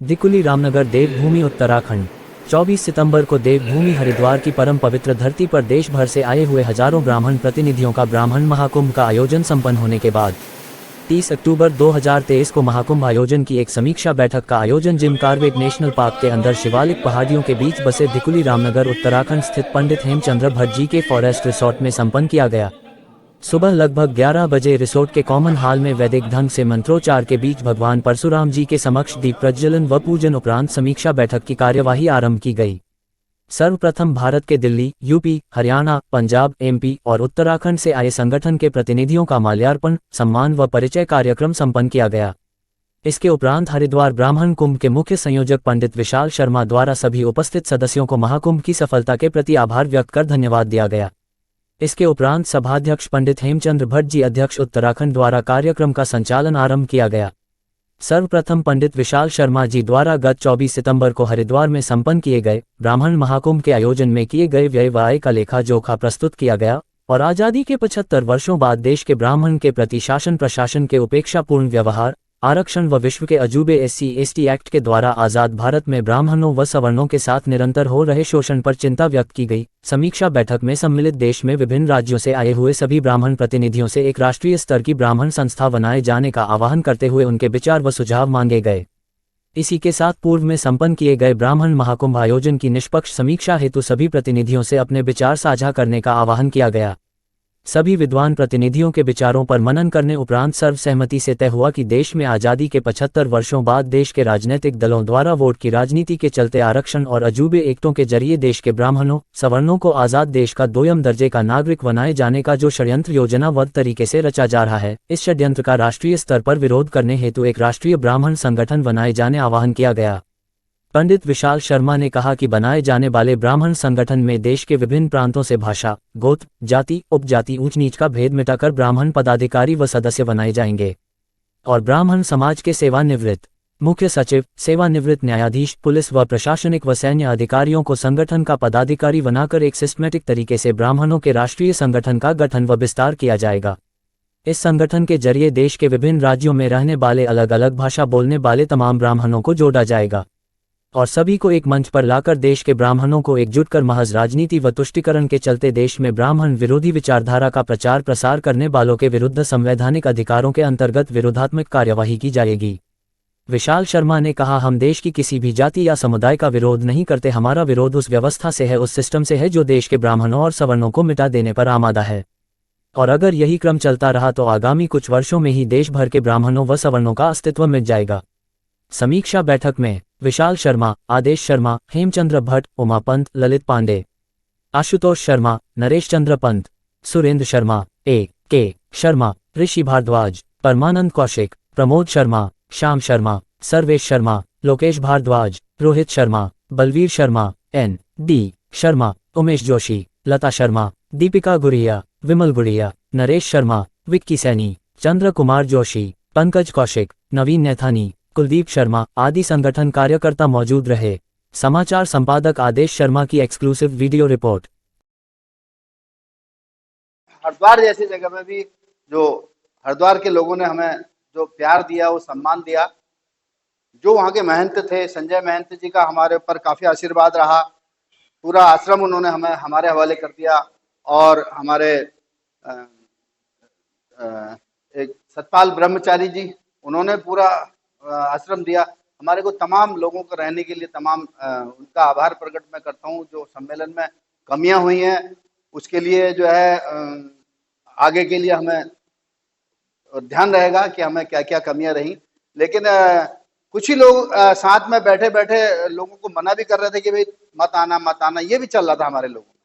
दिकुली रामनगर देवभूमि उत्तराखंड। 24 सितंबर को देवभूमि हरिद्वार की परम पवित्र धरती पर देश भर से आए हुए हजारों ब्राह्मण प्रतिनिधियों का ब्राह्मण महाकुंभ का आयोजन संपन्न होने के बाद 30 अक्टूबर 2023 को महाकुंभ आयोजन की एक समीक्षा बैठक का आयोजन जिम कॉर्बेट नेशनल पार्क के अंदर शिवालिक पहाड़ियों के बीच बसे दिकुली रामनगर उत्तराखंड स्थित पंडित हेमचंद्र भट्ट जी के फॉरेस्ट रिसोर्ट में संपन्न किया गया। सुबह लगभग 11 बजे रिसोर्ट के कॉमन हॉल में वैदिक ढंग से मंत्रोच्चार के बीच भगवान परशुराम जी के समक्ष दीप प्रज्वलन व पूजन उपरांत समीक्षा बैठक की कार्यवाही आरंभ की गई। सर्वप्रथम भारत के दिल्ली, यूपी, हरियाणा, पंजाब, एमपी और उत्तराखंड से आए संगठन के प्रतिनिधियों का माल्यार्पण, सम्मान व परिचय कार्यक्रम संपन्न किया गया। इसके उपरांत हरिद्वार ब्राह्मण कुंभ के मुख्य संयोजक पंडित विशाल शर्मा द्वारा सभी उपस्थित सदस्यों को महाकुंभ की सफलता के प्रति आभार व्यक्त कर धन्यवाद दिया गया। इसके उपरांत सभाध्यक्ष पंडित हेमचंद्र भट्ट जी अध्यक्ष उत्तराखंड द्वारा कार्यक्रम का संचालन आरंभ किया गया। सर्वप्रथम पंडित विशाल शर्मा जी द्वारा गत 24 सितंबर को हरिद्वार में संपन्न किए गए ब्राह्मण महाकुंभ के आयोजन में किए गए व्यय व आय का लेखा जोखा प्रस्तुत किया गया और आज़ादी के 75 वर्षों बाद देश के ब्राह्मण के प्रति शासन प्रशासन के उपेक्षापूर्ण व्यवहार, आरक्षण व विश्व के अजूबे SC/ST एक्ट के द्वारा आज़ाद भारत में ब्राह्मणों व सवर्णों के साथ निरंतर हो रहे शोषण पर चिंता व्यक्त की गई। समीक्षा बैठक में सम्मिलित देश में विभिन्न राज्यों से आए हुए सभी ब्राह्मण प्रतिनिधियों से एक राष्ट्रीय स्तर की ब्राह्मण संस्था बनाए जाने का आह्वान करते हुए उनके विचार व सुझाव मांगे गए। इसी के साथ पूर्व में संपन्न किए गए ब्राह्मण महाकुंभ आयोजन की निष्पक्ष समीक्षा हेतु सभी प्रतिनिधियों से अपने विचार साझा करने का आह्वान किया गया। सभी विद्वान प्रतिनिधियों के विचारों पर मनन करने उपरांत सर्वसहमति से तय हुआ कि देश में आज़ादी के 75 वर्षों बाद देश के राजनीतिक दलों द्वारा वोट की राजनीति के चलते आरक्षण और अजूबे एक्टों के जरिए देश के ब्राह्मणों, सवर्णों को आज़ाद देश का दोयम दर्जे का नागरिक बनाए जाने का जो षड्यंत्र योजनाबद्ध तरीके से रचा जा रहा है, इस षड्यंत्र का राष्ट्रीय स्तर पर विरोध करने हेतु एक राष्ट्रीय ब्राह्मण संगठन बनाए जाने आह्वान किया गया। पंडित विशाल शर्मा ने कहा कि बनाए जाने वाले ब्राह्मण संगठन में देश के विभिन्न प्रांतों से भाषा, गोत्र, जाति, उपजाति, ऊंच नीच का भेद मिटाकर ब्राह्मण पदाधिकारी व सदस्य बनाए जाएंगे और ब्राह्मण समाज के सेवानिवृत्त मुख्य सचिव, सेवानिवृत्त न्यायाधीश, पुलिस व प्रशासनिक व सैन्य अधिकारियों को संगठन का पदाधिकारी बनाकर एक सिस्टमेटिक तरीके से ब्राह्मणों के राष्ट्रीय संगठन का गठन व विस्तार किया जाएगा। इस संगठन के जरिए देश के विभिन्न राज्यों में रहने वाले अलग अलग भाषा बोलने वाले तमाम ब्राह्मणों को जोड़ा जाएगा और सभी को एक मंच पर लाकर देश के ब्राह्मणों को एकजुट कर महज राजनीति व तुष्टीकरण के चलते देश में ब्राह्मण विरोधी विचारधारा का प्रचार प्रसार करने वालों के विरुद्ध संवैधानिक अधिकारों के अंतर्गत विरोधात्मक कार्यवाही की जाएगी। विशाल शर्मा ने कहा, हम देश की किसी भी जाति या समुदाय का विरोध नहीं करते, हमारा विरोध उस व्यवस्था से है, उस सिस्टम से है जो देश के ब्राह्मणों और सवर्णों को मिटा देने पर आमादा है और अगर यही क्रम चलता रहा तो आगामी कुछ वर्षों में ही देश भर के ब्राह्मणों व सवर्णों का अस्तित्व मिट जाएगा। समीक्षा बैठक में विशाल शर्मा, आदेश शर्मा, हेमचंद्र भट्ट, उमा पंत, ललित पांडे, आशुतोष शर्मा, नरेश चंद्र पंत, सुरेंद्र शर्मा, के शर्मा, ऋषि भारद्वाज, परमानंद कौशिक, प्रमोद शर्मा, श्याम शर्मा, सर्वेश शर्मा, लोकेश भारद्वाज, रोहित शर्मा, बलवीर शर्मा, ND शर्मा, उमेश जोशी, लता शर्मा, दीपिका गुड़िया, विमल गुड़िया, नरेश शर्मा, विक्की सैनी, चंद्र कुमार जोशी, पंकज कौशिक, नवीन नैथानी, कुलदीप शर्मा आदि संगठन कार्यकर्ता मौजूद रहे। समाचार संपादक आदेश शर्मा की एक्सक्लूसिव वीडियो रिपोर्ट। हरिद्वार जैसी जगह में भी जो हरिद्वार के लोगों ने हमें जो प्यार दिया, वो सम्मान दिया, जो वहाँ के महंत थे, संजय महंत जी का हमारे ऊपर काफी आशीर्वाद रहा। पूरा आश्रम उन्होंने हमें हमारे हवाले कर दिया और हमारे एक सतपाल ब्रह्मचारी जी, उन्होंने पूरा आश्रम दिया हमारे को, तमाम लोगों को रहने के लिए, तमाम उनका आभार प्रकट मैं करता हूँ। जो सम्मेलन में कमियां हुई हैं उसके लिए जो है आगे के लिए हमें ध्यान रहेगा कि हमें क्या क्या कमियां रही, लेकिन कुछ ही लोग साथ में बैठे बैठे लोगों को मना भी कर रहे थे कि भाई मत आना मत आना, ये भी चल रहा था हमारे लोगों में।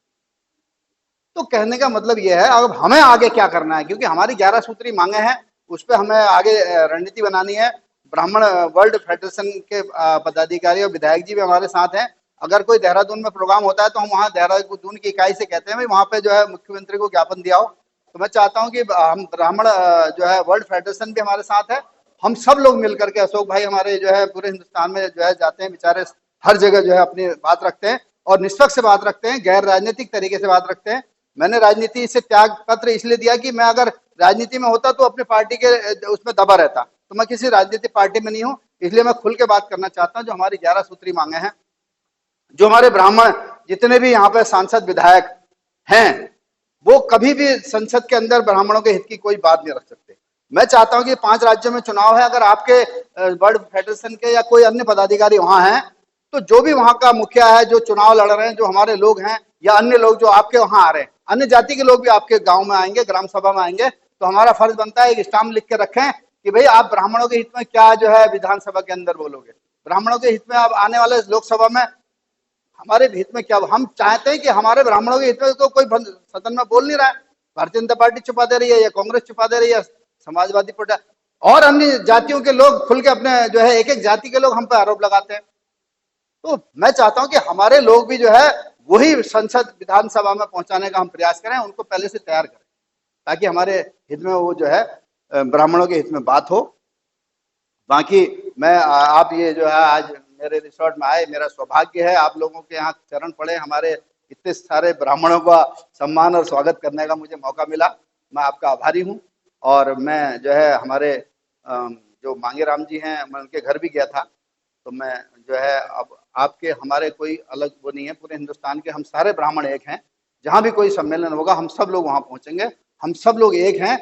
तो कहने का मतलब ये है, अब हमें आगे क्या करना है, क्योंकि हमारी 11 सूत्री मांगे हैं, उस पर हमें आगे रणनीति बनानी है। ब्राह्मण वर्ल्ड फेडरेशन के पदाधिकारी और विधायक जी भी हमारे साथ हैं। अगर कोई देहरादून में प्रोग्राम होता है तो हम वहाँ देहरादून की इकाई से कहते हैं भाई वहाँ पे जो है मुख्यमंत्री को ज्ञापन दिया हो। तो मैं चाहता हूँ कि हम ब्राह्मण जो है वर्ल्ड फेडरेशन भी हमारे साथ है, हम सब लोग मिल करके, अशोक भाई हमारे जो है पूरे हिंदुस्तान में जो है जाते हैं, बेचारे हर जगह जो है अपनी बात रखते हैं और निष्पक्ष बात रखते हैं, गैर राजनीतिक तरीके से बात रखते हैं। मैंने राजनीति से त्याग पत्र इसलिए दिया कि मैं अगर राजनीति में होता तो अपनी पार्टी के उसमें दबा रहता, तो मैं किसी राजनीतिक पार्टी में नहीं हूँ। इसलिए मैं खुल के बात करना चाहता हूं। जो हमारी 11 सूत्री मांगे हैं, जो हमारे ब्राह्मण जितने भी यहाँ पे सांसद विधायक हैं, वो कभी भी संसद के अंदर ब्राह्मणों के हित की कोई बात नहीं रख सकते। मैं चाहता हूं कि 5 राज्यों में चुनाव है, अगर आपके वर्ल्ड फेडरेशन के या कोई अन्य पदाधिकारी वहां हैं, तो जो भी वहां का मुखिया है, जो चुनाव लड़ रहे हैं, जो हमारे लोग हैं या अन्य लोग जो आपके वहां आ रहे हैं, अन्य जाति के लोग भी आपके गांव में आएंगे, ग्राम सभा में आएंगे, तो हमारा फर्ज बनता है एक स्टाम्प लिख के रखें कि भाई आप ब्राह्मणों के हित में क्या जो है विधानसभा के अंदर बोलोगे, ब्राह्मणों के हित में आप आने वाले लोकसभा में हमारे हित में क्या। हम चाहते हैं कि हमारे ब्राह्मणों के हित में तो कोई सदन में बोल नहीं रहा है, भारतीय जनता पार्टी छुपा दे रही है या कांग्रेस छुपा दे रही है, समाजवादी पार्टी और अन्य जातियों के लोग खुल के अपने जो है एक एक जाति के लोग हम पे आरोप लगाते हैं। तो मैं चाहता हूं कि हमारे लोग भी जो है वही संसद विधानसभा में पहुंचाने का हम प्रयास करें, उनको पहले से तैयार करें, ताकि हमारे हित में वो जो है ब्राह्मणों के हित में बात हो। बाकी मैं आप ये जो है आज मेरे रिसोर्ट में आए, मेरा सौभाग्य है आप लोगों के यहाँ चरण पड़े, हमारे इतने सारे ब्राह्मणों का सम्मान और स्वागत करने का मुझे मौका मिला, मैं आपका आभारी हूँ। और मैं जो है हमारे जो मांगेराम जी हैं, मैं उनके घर भी गया था, तो मैं जो है अब आपके हमारे कोई अलग वो नहीं है, पूरे हिंदुस्तान के हम सारे ब्राह्मण एक हैं, जहां भी कोई सम्मेलन होगा हम सब लोग वहां पहुंचेंगे, हम सब लोग एक हैं।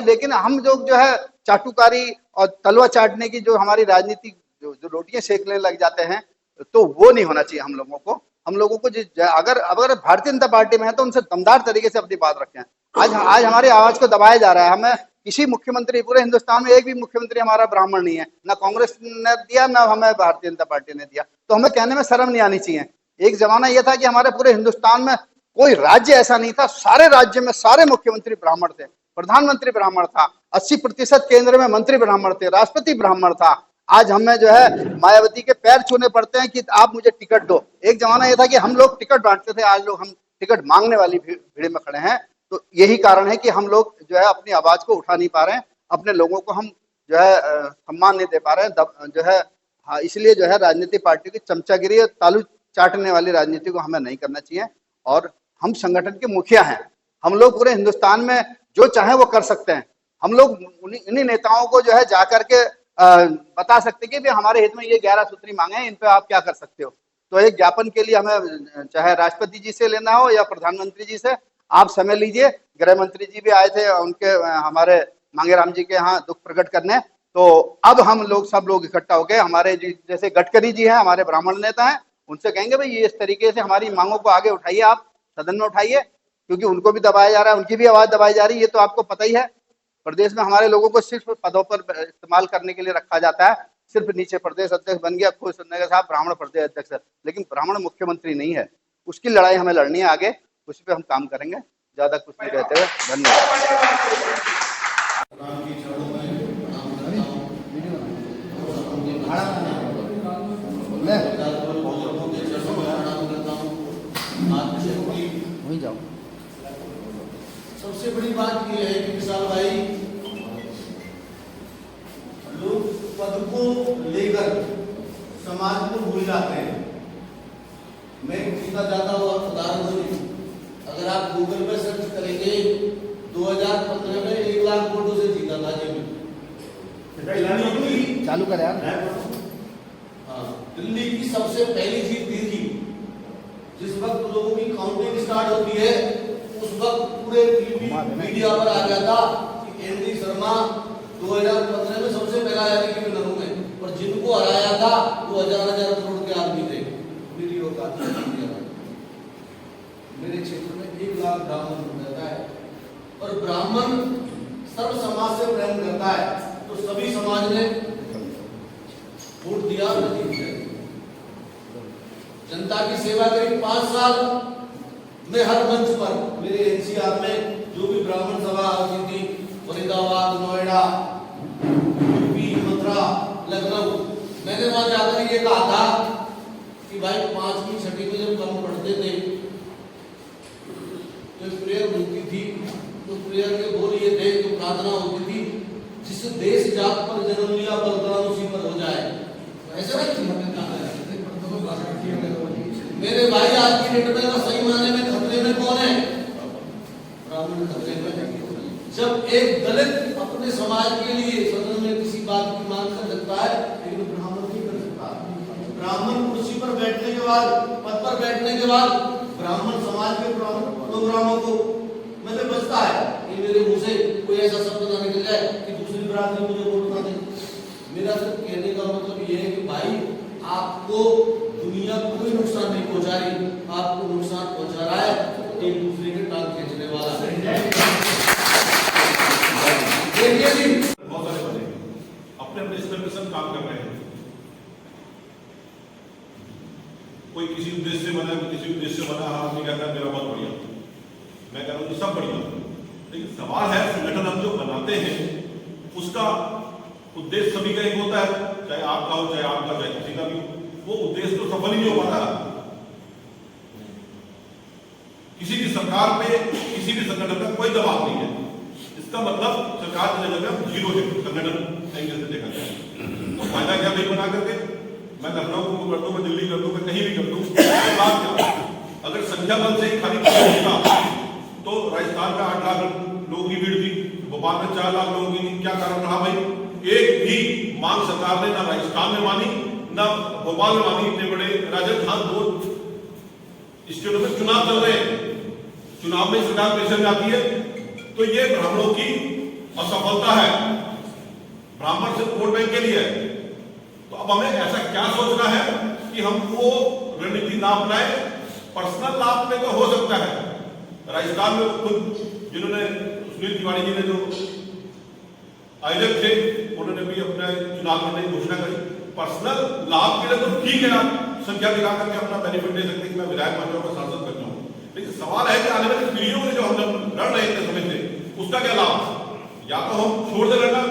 लेकिन हम लोग जो है चाटुकारी और तलवा चाटने की जो हमारी राजनीति जो रोटियां सेकने लग जाते हैं, तो वो नहीं होना चाहिए हम लोगों को। हम लोगों को अगर भारतीय जनता पार्टी में है तो उनसे दमदार तरीके से अपनी बात रखें। आज हमारी आवाज को दबाया जा रहा है, हमें किसी मुख्यमंत्री पूरे हिंदुस्तान में एक भी मुख्यमंत्री हमारा ब्राह्मण नहीं है, ना कांग्रेस ने दिया ना हमें भारतीय जनता पार्टी ने दिया, तो हमें कहने में शर्म नहीं आनी चाहिए। एक जमाना यह था कि हमारे पूरे हिंदुस्तान में कोई राज्य ऐसा नहीं था, सारे राज्य में सारे मुख्यमंत्री ब्राह्मण थे, प्रधानमंत्री ब्राह्मण था, 80% केंद्र में मंत्री ब्राह्मण थे, राष्ट्रपति ब्राह्मण था। आज हमें जो है मायावती के पैर छूने पड़ते हैं कि आप मुझे टिकट दो। एक जमाना यह था कि हम लोग टिकट बांटते थे, आज लोग हम टिकट मांगने वाली भीड़ में खड़े हैं। तो यही कारण है कि हम लोग जो है अपनी आवाज को उठा नहीं पा रहे हैं, अपने लोगों को हम जो है सम्मान नहीं दे पा रहे हैं, जो है हाँ, इसलिए जो है राजनीतिक पार्टी की चमचागिरी और तालू चाटने वाली राजनीति को हमें नहीं करना चाहिए। और हम संगठन के मुखिया हैं, हम लोग पूरे हिंदुस्तान में जो चाहे वो कर सकते हैं। हम लोग इन्हीं नेताओं को जो है जाकर के बता सकते कि भाई हमारे हित में ये 11 सूत्री मांगे हैं, इन पे आप क्या कर सकते हो। तो एक ज्ञापन के लिए हमें चाहे राष्ट्रपति जी से लेना हो या प्रधानमंत्री जी से, आप समय लीजिए। गृह मंत्री जी भी आए थे उनके हमारे मांगेराम जी के यहाँ दुख प्रकट करने, तो अब हम लोग सब लोग इकट्ठा हो गए। हमारे जैसे गडकरी जी हैं, हमारे ब्राह्मण नेता हैं, उनसे कहेंगे भाई ये इस तरीके से हमारी मांगों को आगे उठाइए, आप सदन में उठाइए, क्योंकि उनको भी दबाया जा रहा है, उनकी भी आवाज दबाई जा रही है। ये तो आपको पता ही है, प्रदेश में हमारे लोगों को सिर्फ पदों पर इस्तेमाल करने के लिए रखा जाता है। सिर्फ नीचे प्रदेश अध्यक्ष बन गया, खुश सुनने के साथ ब्राह्मण प्रदेश अध्यक्ष है, लेकिन ब्राह्मण मुख्यमंत्री नहीं है। उसकी लड़ाई हमें लड़नी है आगे, उस पर हम काम करेंगे। ज्यादा कुछ नहीं कहते हुए धन्यवाद। सबसे बड़ी बात यह है कि विशाल भाई, लोग पद को लेकर समाज को भूल जाते हैं। मैं सीधा जाता हुआ उदाहरण दूं, अगर आप गूगल पे सर्च करेंगे 2015 में 1 लाख वोटों से जीता था दिल्ली, चालू कर यार। हाँ, दिल्ली की सबसे पहली जीत दी थी। जिस वक्त लोगों की काउंटिंग स्टार्ट होती है, उस वक्त पूरे मीडिया पर आ गया था कि एमडी शर्मा 2015 में सबसे पहला आया कि विनरों में, और जिनको हराया था वो हजार करोड़ के आदमी थे। वीडियो का मेरे क्षेत्र में 1 लाख ब्राह्मण रहता है, और ब्राह्मण सर्व समाज से प्रेम करता है, तो सभी समाज ने वोट दिया। जनता की सेवा करी 5 साल में। हर मंच पर मेरे एनसीआर में जो भी ब्राह्मण सभा होती थी, फरीदाबाद, नोएडा, यूपी, मथुरा, लखनऊ, मैंने वहां जाकर ये कहा था कि भाई 5वीं 6वीं में जब कम पढ़ते थे तो प्रेयर होती थी, तो प्रेयर के बोल ये थे, तो प्रार्थना होती थी, जिस देश जात पर जन्म लिया बलिदान उसी पर हो जाए। ऐसा नहीं मेरे भाई, आज की डेट में सही मायने में खतरे में कौन है? ब्राह्मण खतरे में। जब एक दलित अपने समाज के लिए सदन में किसी बात की मांग कर सकता है, लेकिन ब्राह्मण नहीं कर सकता। ब्राह्मण कुर्सी पर बैठने के बाद, पद पर बैठने के बाद ब्राह्मण समाज के प्रोग्रामों को मतलब बचता है कि मेरे मुंह से कोई ऐसा शब्द ना निकल जाए कि दूसरी बरादरी मुझे वोट ना दे। मेरा सिर्फ कहने का मतलब ये है कि भाई आपको दुनिया कोई नुकसान नहीं पहुंचा रही, आपको नुकसान पहुंचा रहा है एक दूसरे के टांग खींचने वाला। देखिए जी, बहुत सारे बने अपने अपने स्तर पर सब काम कर रहे हैं। कोई किसी उद्देश्य से बना, कोई किसी उद्देश्य से बना। हाँ, आदमी कहता है मेरा बहुत बढ़िया, मैं कह रहा हूँ कि सब बढ़िया। लेकिन सवाल है संगठन हम जो बनाते हैं उसका उद्देश्य सभी का एक होता है, चाहे आपका हो, चाहे आपका, चाहे किसी का भी हो। वो उद्देश्य तो सफल ही नहीं हो पाता। किसी भी सरकार पे किसी भी संगठन का कोई दबाव नहीं है। इसका मतलब सरकार की जगह जीरो है संगठन एंगल से देखा जाए तो फायदा क्या नहीं बना करके। मैं लखनऊ को कर दूं, मैं दिल्ली कर दूं, मैं कहीं भी कर दूं, बात क्या। अगर संख्या बल से ही खाली होता तो राजस्थान में 8 लाख लोगों की भीड़ थी, भोपाल में 4 लाख लोगों की थी। क्या कारण रहा भाई? एक भी मांग सरकार ने ना राजस्थान में मानी ना भोपाल में मानी। इतने बड़े राजस्थान 2 स्टेटों में चुनाव चल रहे हैं, चुनाव में सरकार प्रेशर में आती है तो ये ब्राह्मणों की असफलता है। ब्राह्मण सिर्फ वोट बैंक के लिए है। तो अब हमें ऐसा क्या सोचना है कि हम वो रणनीति ना अपनाए। पर्सनल लाभ में तो हो सकता है। राजस्थान में खुद जिन्होंने सुनील तिवारी जी ने जो आयोजक थे उन्होंने भी अपने चुनाव करने की घोषणा करी। पर्सनल लाभ के लिए तो ठीक है, आप संख्या दिखा करके अपना बेनिफिट दे सकते हैं कि मैं विधायक बन जाऊंगा, सांसद बन जाऊंगा। लेकिन सवाल है कि आने वाली पीढ़ियों में जो हम लड़ रहे थे समय से उसका क्या लाभ? या तो हम छोड़ दे लड़ना,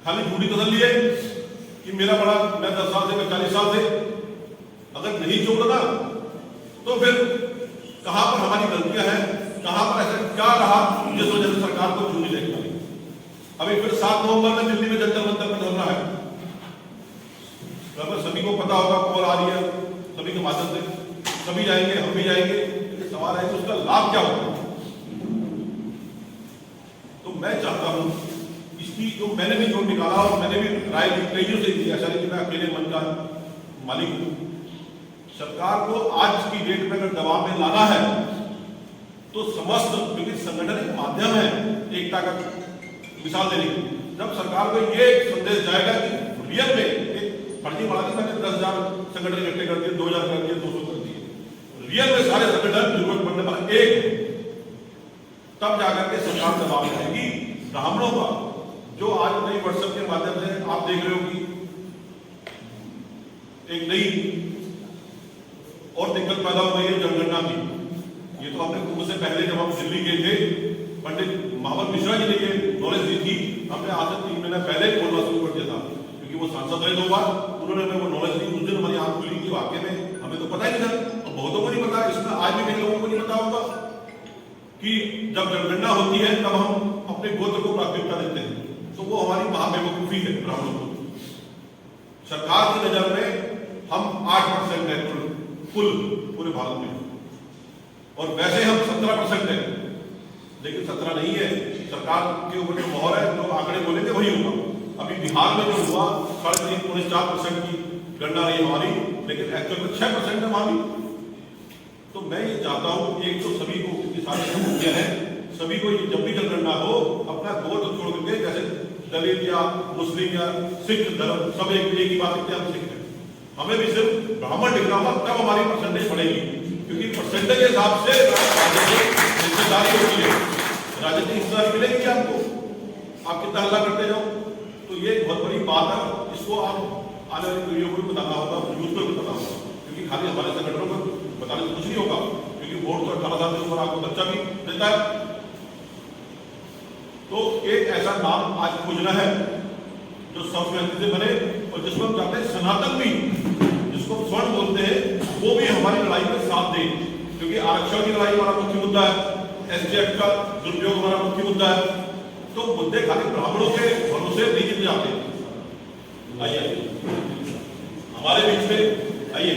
खाली झूठी तसल्ली है कि मेरा बड़ा, मैं 10 साल से, मैं 40 साल से। अगर नहीं छोड़ना तो फिर कहां पर हमारी गलतियां हैं, कहां पर ऐसा क्या रहा जिस वजह से सरकार को चुनी नहीं पाई। अभी फिर 7 नवंबर में दिल्ली में जंतर मंतर पर चल रहा है। लगभग सभी को पता होगा, कॉल आ रही है सभी के माध्यम से, सभी जाएंगे, हम भी जाएंगे। सवाल है कि उसका लाभ क्या होगा। तो मैं चाहता हूं इसकी जो मैंने भी जो निकाला और मैंने भी राय कईयों से दी, ऐसा नहीं कि मैं अकेले मन का मालिक हूं। सरकार को आज की डेट में अगर दबाव में लाना है तो समस्त, क्योंकि संगठन एक माध्यम है एकता का। मिसाल देने की, जब सरकार को ये संदेश जाएगा कि रियल में एक फर्जी बना दी, मैंने 10,000 संगठन इकट्ठे कर दिए, 2,000 कर दिए, 200 कर दिए, रियल में सारे संगठन जरूरत पड़ने पर एक, तब जाकर के सरकार दबाव करेगी। ब्राह्मणों का जो आज नई व्हाट्सएप के माध्यम से आप देख रहे हो कि एक नई और दिक्कत पैदा हो गई है जनगणना की। ये तो हमने कुछ से पहले जब हम दिल्ली गए थे, पंडित महावत मिश्रा जी ने ये नॉलेज दी थी। हमने आज से 3 महीना पहले बोलना शुरू कर दिया था, क्योंकि वो सांसद रहे 2 बार, उन्होंने हमें वो नॉलेज दी। उस दिन हमारी आंख खुली कि वाकई में हमें तो पता ही नहीं था, और बहुतों को नहीं पता। इसमें आज भी कई लोगों को नहीं पता होगा कि जब जनगणना होती है तब हम अपने गोत्र को प्राथमिकता देते हैं। तो वो हमारी महाबेवकूफी है ब्राह्मणों को। सरकार की नजर में हम 8% है कुल पूरे भारत में, और वैसे हम 17% है, लेकिन 17 नहीं है। सरकार के ऊपर जो मोहर है, जो आंकड़े बोलेंगे वही होगा। अभी बिहार में जो हुआ 3.5-4% की गणना रही हमारी, लेकिन एक्चुअल में 6% है हमारी। तो मैं ये चाहता हूं एक तो सभी को, क्योंकि सारे समस्या है, सभी को ये जब भी जनगणना हो अपना गोत्र छोड़ करके, जैसे दलित या मुस्लिम या सिख धर्म सब एक ही बात करते हैं, हम सिख हैं, हमें भी सिर्फ ब्राह्मण लिखना होगा, तब हमारी परसेंटेज बढ़ेगी। क्योंकि परसेंटेज के हिसाब से हिस्सेदारी होती है, राजनीतिक हिस्सेदारी मिलेगी आपको, आप कितना हल्ला करते जाओ। तो ये बहुत बड़ी बात है, इसको आप आने वाली पीढ़ियों को भी बताना होगा, यूथ को भी बताना होगा, क्योंकि खाली हमारे संगठनों को बताने से कुछ नहीं होगा। क्योंकि वोट तो 18 साल से ऊपर आपको बच्चा भी देता है। तो एक ऐसा नाम आज खोजना है जो सर्वसम्मति से बने, और जिसको हम चाहते हैं सनातन भी, जिसको स्वर्ण बोलते हैं, वो भी हमारी लड़ाई में साथ दे। क्योंकि आरक्षण की लड़ाई हमारा मुख्य मुद्दा है, एसटीएफ का दुरुपयोग हमारा मुख्य मुद्दा है। तो मुद्दे खाली ब्राह्मणों के भरोसे नहीं जीत जाते। आइए हमारे बीच में आइए